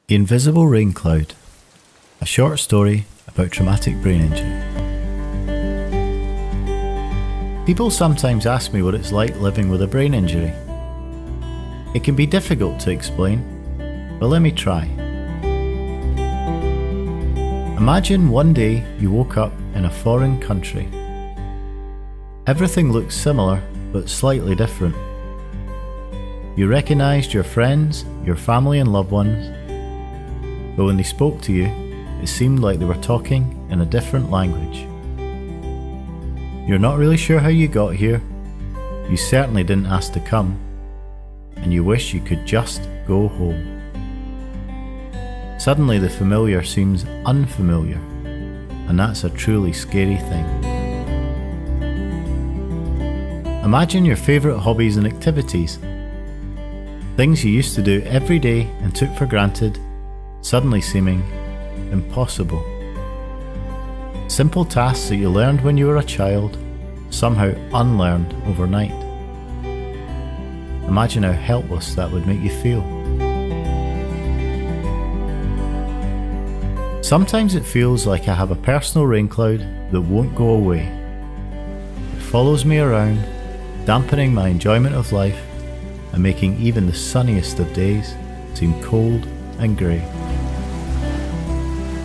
The Invisible Rain Cloud, a short story about traumatic brain injury. People sometimes ask me what it's like living with a brain injury. It can be difficult to explain, but let me try. Imagine one day you woke up in a foreign country. Everything looks similar, but slightly different. You recognized your friends, your family and loved ones, but when they spoke to you, it seemed like they were talking in a different language. You're not really sure how you got here, you certainly didn't ask to come, and you wish you could just go home. Suddenly the familiar seems unfamiliar, and that's a truly scary thing. Imagine your favourite hobbies and activities, things you used to do every day and took for granted, suddenly seeming impossible. Simple tasks that you learned when you were a child, somehow unlearned overnight. Imagine how helpless that would make you feel. Sometimes it feels like I have a personal rain cloud that won't go away. It follows me around, dampening my enjoyment of life and making even the sunniest of days seem cold and grey.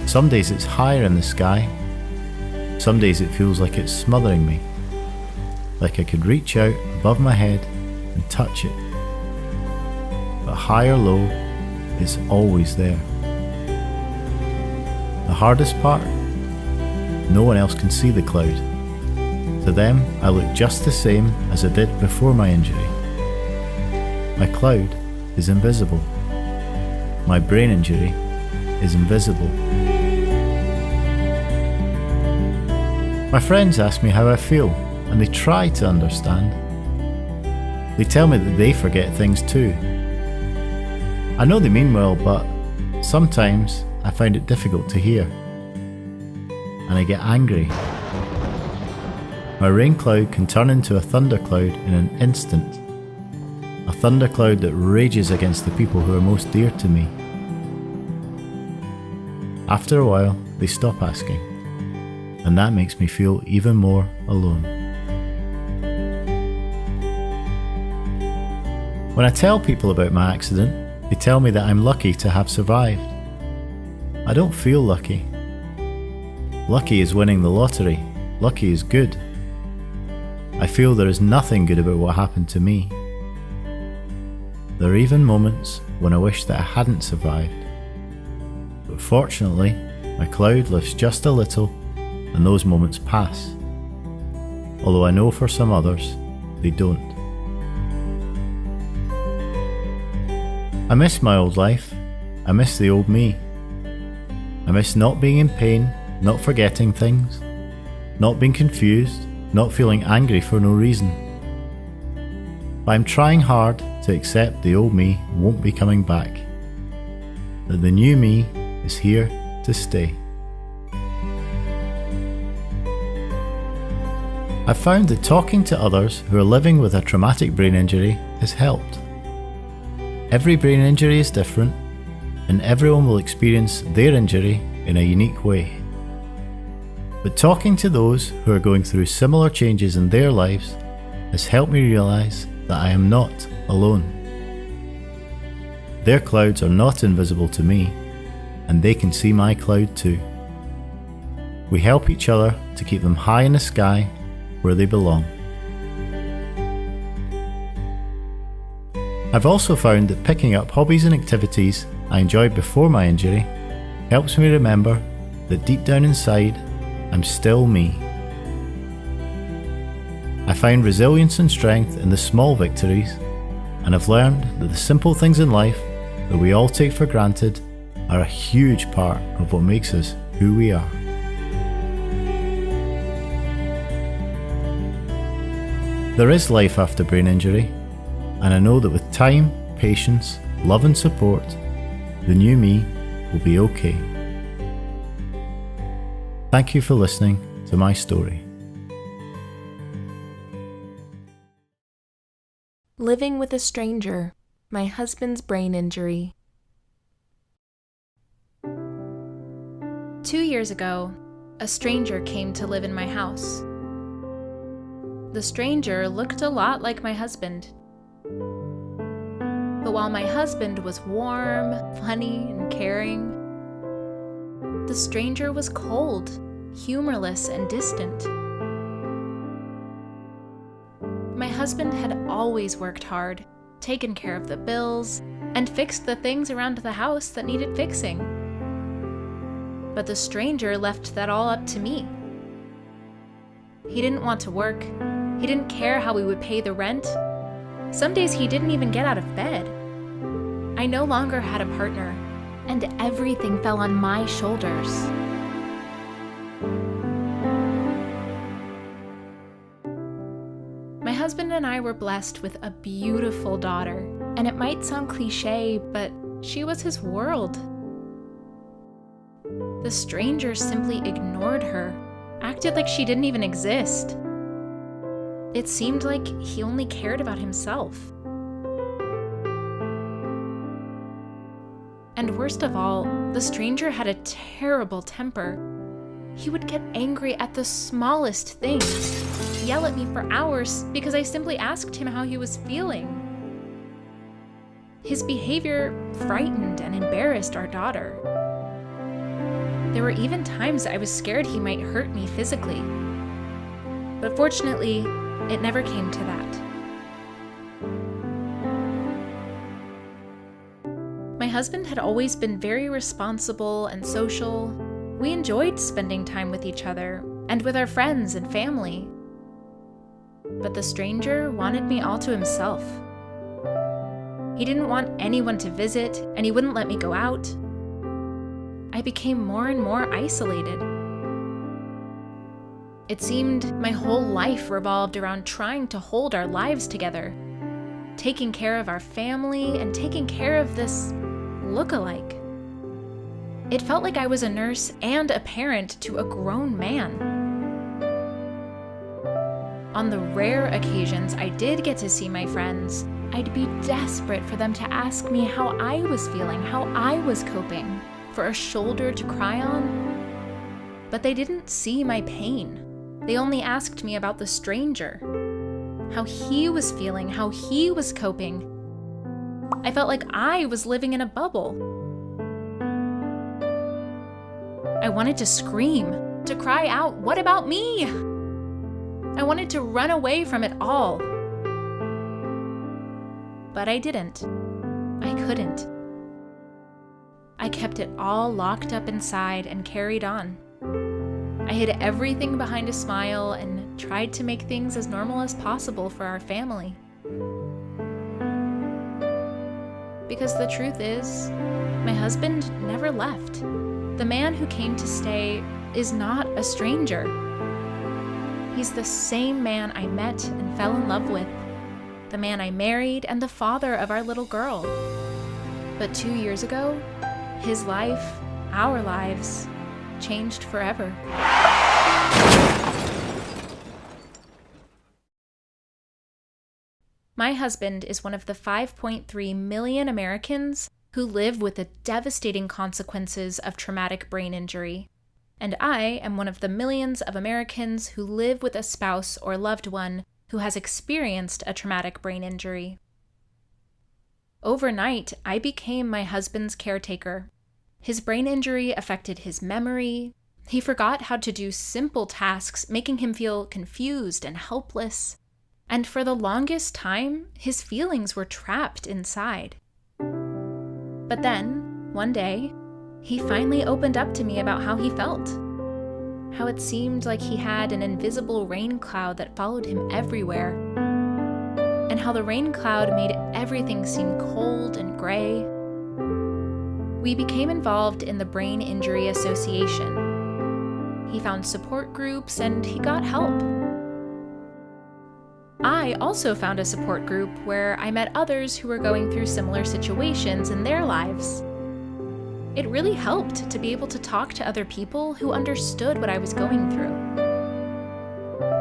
Some days it's higher in the sky, some days it feels like it's smothering me, like I could reach out above my head and touch it. But high or low, it's always there. The hardest part? No one else can see the cloud. To them, I look just the same as I did before my injury. My cloud is invisible. My brain injury is invisible. My friends ask me how I feel, and they try to understand. They tell me that they forget things too. I know they mean well, but sometimes I find it difficult to hear, and I get angry. My rain cloud can turn into a thundercloud in an instant, a thundercloud that rages against the people who are most dear to me. After a while, they stop asking, and that makes me feel even more alone. When I tell people about my accident, they tell me that I'm lucky to have survived. I don't feel lucky. Lucky is winning the lottery. Lucky is good. I feel there is nothing good about what happened to me. There are even moments when I wish that I hadn't survived. But fortunately, my cloud lifts just a little and those moments pass. Although I know for some others, they don't. I miss my old life. I miss the old me. I miss not being in pain, not forgetting things, not being confused, not feeling angry for no reason. But I'm trying hard to accept the old me won't be coming back, that the new me is here to stay. I've found that talking to others who are living with a traumatic brain injury has helped. Every brain injury is different, and everyone will experience their injury in a unique way. But talking to those who are going through similar changes in their lives has helped me realise that I am not alone. Their clouds are not invisible to me, and they can see my cloud too. We help each other to keep them high in the sky where they belong. I've also found that picking up hobbies and activities I enjoyed before my injury helps me remember that deep down inside, I'm still me. I find resilience and strength in the small victories, and I've learned that the simple things in life that we all take for granted are a huge part of what makes us who we are. There is life after brain injury, and I know that with time, patience, love and support, the new me will be okay. Thank you for listening to my story. Living with a stranger, my husband's brain injury. 2 years ago, a stranger came to live in my house. The stranger looked a lot like my husband. But while my husband was warm, funny, and caring, the stranger was cold, humorless, and distant. My husband had always worked hard, taken care of the bills, and fixed the things around the house that needed fixing. But the stranger left that all up to me. He didn't want to work. He didn't care how we would pay the rent. Some days he didn't even get out of bed. I no longer had a partner, and everything fell on my shoulders. My husband and I were blessed with a beautiful daughter, and it might sound cliche, but she was his world. The stranger simply ignored her, acted like she didn't even exist. It seemed like he only cared about himself. And worst of all, the stranger had a terrible temper. He would get angry at the smallest things, yell at me for hours because I simply asked him how he was feeling. His behavior frightened and embarrassed our daughter. There were even times I was scared he might hurt me physically. But fortunately, it never came to that. My husband had always been very responsible and social. We enjoyed spending time with each other and with our friends and family. But the stranger wanted me all to himself. He didn't want anyone to visit, and he wouldn't let me go out. I became more and more isolated. It seemed my whole life revolved around trying to hold our lives together, taking care of our family and taking care of this look-alike. It felt like I was a nurse and a parent to a grown man. On the rare occasions I did get to see my friends, I'd be desperate for them to ask me how I was feeling, how I was coping, for a shoulder to cry on. But they didn't see my pain. They only asked me about the stranger, how he was feeling, how he was coping. I felt like I was living in a bubble. I wanted to scream, to cry out, "What about me?" I wanted to run away from it all. But I didn't. I couldn't. I kept it all locked up inside and carried on. I hid everything behind a smile and tried to make things as normal as possible for our family. Because the truth is, my husband never left. The man who came to stay is not a stranger. He's the same man I met and fell in love with, the man I married and the father of our little girl. But 2 years ago, his life, our lives, changed forever. My husband is one of the 5.3 million Americans who live with the devastating consequences of traumatic brain injury. And I am one of the millions of Americans who live with a spouse or loved one who has experienced a traumatic brain injury. Overnight, I became my husband's caretaker. His brain injury affected his memory. He forgot how to do simple tasks, making him feel confused and helpless. And for the longest time, his feelings were trapped inside. But then, one day, he finally opened up to me about how he felt. How it seemed like he had an invisible rain cloud that followed him everywhere. And how the rain cloud made everything seem cold and gray. We became involved in the Brain Injury Association. He found support groups and he got help. I also found a support group where I met others who were going through similar situations in their lives. It really helped to be able to talk to other people who understood what I was going through.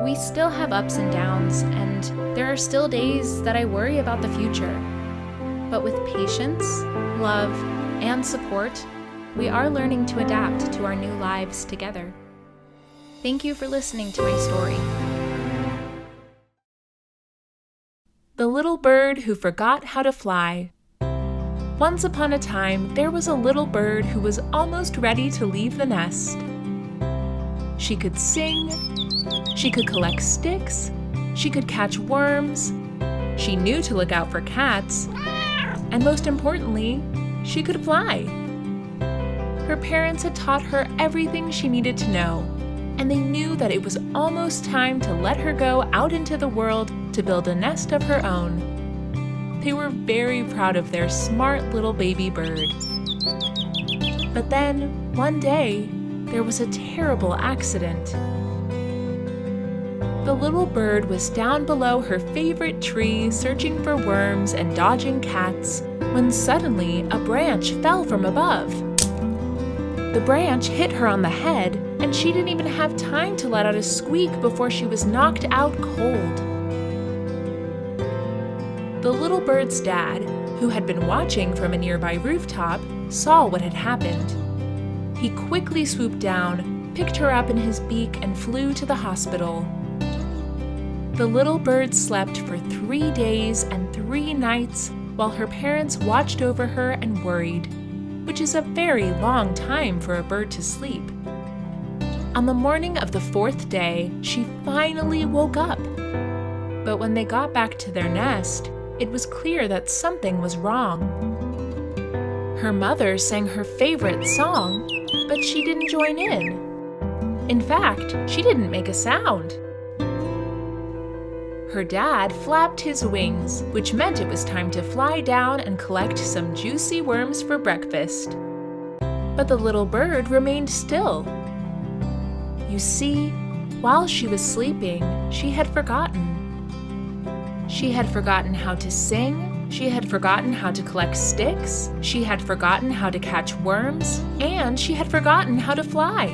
We still have ups and downs, and there are still days that I worry about the future. But with patience, love, and support, we are learning to adapt to our new lives together. Thank you for listening to my story. The Little Bird Who Forgot How to Fly. Once upon a time, there was a little bird who was almost ready to leave the nest. She could sing, she could collect sticks, she could catch worms, she knew to look out for cats, and most importantly, she could fly. Her parents had taught her everything she needed to know, and they knew that it was almost time to let her go out into the world to build a nest of her own. They were very proud of their smart little baby bird. But then, one day, there was a terrible accident. The little bird was down below her favorite tree searching for worms and dodging cats when suddenly a branch fell from above. The branch hit her on the head, and she didn't even have time to let out a squeak before she was knocked out cold. The little bird's dad, who had been watching from a nearby rooftop, saw what had happened. He quickly swooped down, picked her up in his beak, and flew to the hospital. The little bird slept for 3 days and 3 nights while her parents watched over her and worried, which is a very long time for a bird to sleep. On the morning of the 4th day, she finally woke up. But when they got back to their nest, it was clear that something was wrong. Her mother sang her favorite song, but she didn't join in. In fact, she didn't make a sound. Her dad flapped his wings, which meant it was time to fly down and collect some juicy worms for breakfast. But the little bird remained still. You see, while she was sleeping, she had forgotten. She had forgotten how to sing, she had forgotten how to collect sticks, she had forgotten how to catch worms, and she had forgotten how to fly.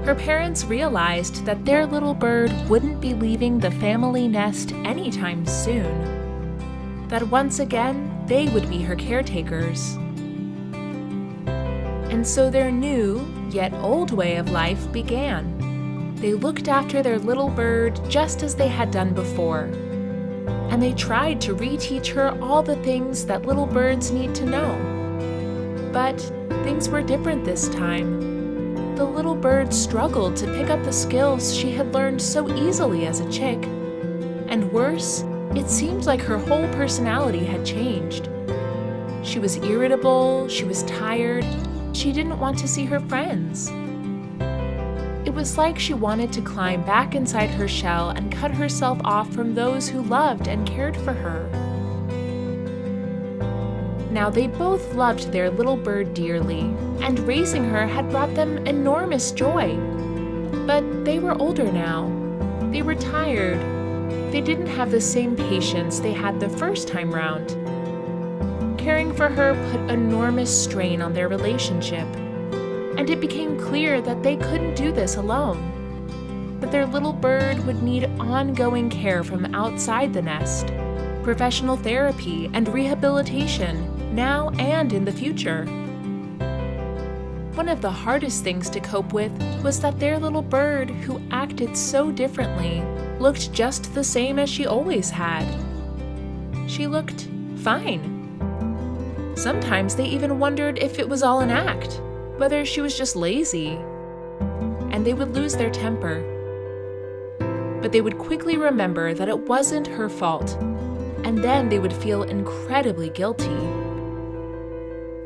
Her parents realized that their little bird wouldn't be leaving the family nest anytime soon. That once again, they would be her caretakers. And so their new, yet old way of life began. They looked after their little bird just as they had done before. And they tried to reteach her all the things that little birds need to know. But things were different this time. The little bird struggled to pick up the skills she had learned so easily as a chick. And worse, it seemed like her whole personality had changed. She was irritable, she was tired, she didn't want to see her friends. It was like she wanted to climb back inside her shell and cut herself off from those who loved and cared for her. Now they both loved their little bird dearly, and raising her had brought them enormous joy. But they were older now. They were tired. They didn't have the same patience they had the first time round. Caring for her put enormous strain on their relationship. And it became clear that they couldn't do this alone, that their little bird would need ongoing care from outside the nest, professional therapy and rehabilitation, now and in the future. One of the hardest things to cope with was that their little bird, who acted so differently, looked just the same as she always had. She looked fine. Sometimes they even wondered if it was all an act, whether she was just lazy, and they would lose their temper. But they would quickly remember that it wasn't her fault, and then they would feel incredibly guilty.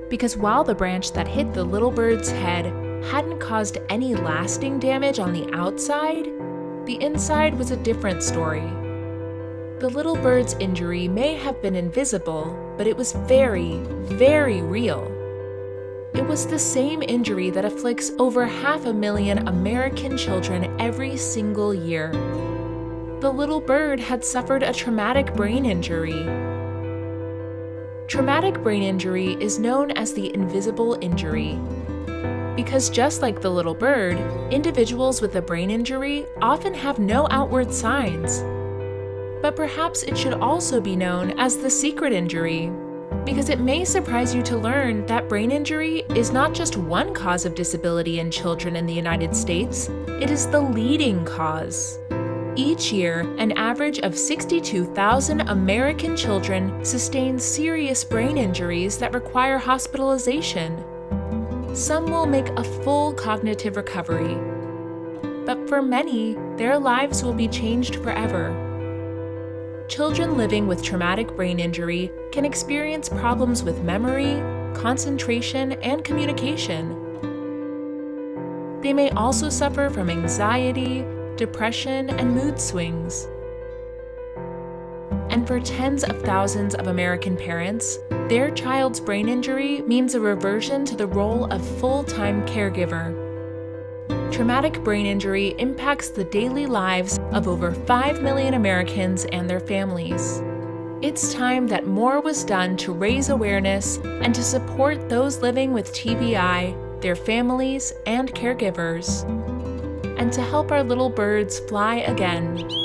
Because while the branch that hit the little bird's head hadn't caused any lasting damage on the outside, the inside was a different story. The little bird's injury may have been invisible, but it was very, very real. It was the same injury that afflicts over 500,000 American children every single year. The little bird had suffered a traumatic brain injury. Traumatic brain injury is known as the invisible injury. Because just like the little bird, individuals with a brain injury often have no outward signs. But perhaps it should also be known as the secret injury, because it may surprise you to learn that brain injury is not just one cause of disability in children in the United States, it is the leading cause. Each year, an average of 62,000 American children sustain serious brain injuries that require hospitalization. Some will make a full cognitive recovery, but for many, their lives will be changed forever. Children living with traumatic brain injury can experience problems with memory, concentration, and communication. They may also suffer from anxiety, depression, and mood swings. And for tens of thousands of American parents, their child's brain injury means a reversion to the role of full-time caregiver. Traumatic brain injury impacts the daily lives of over 5 million Americans and their families. It's time that more was done to raise awareness and to support those living with TBI, their families, and caregivers, and to help our little birds fly again.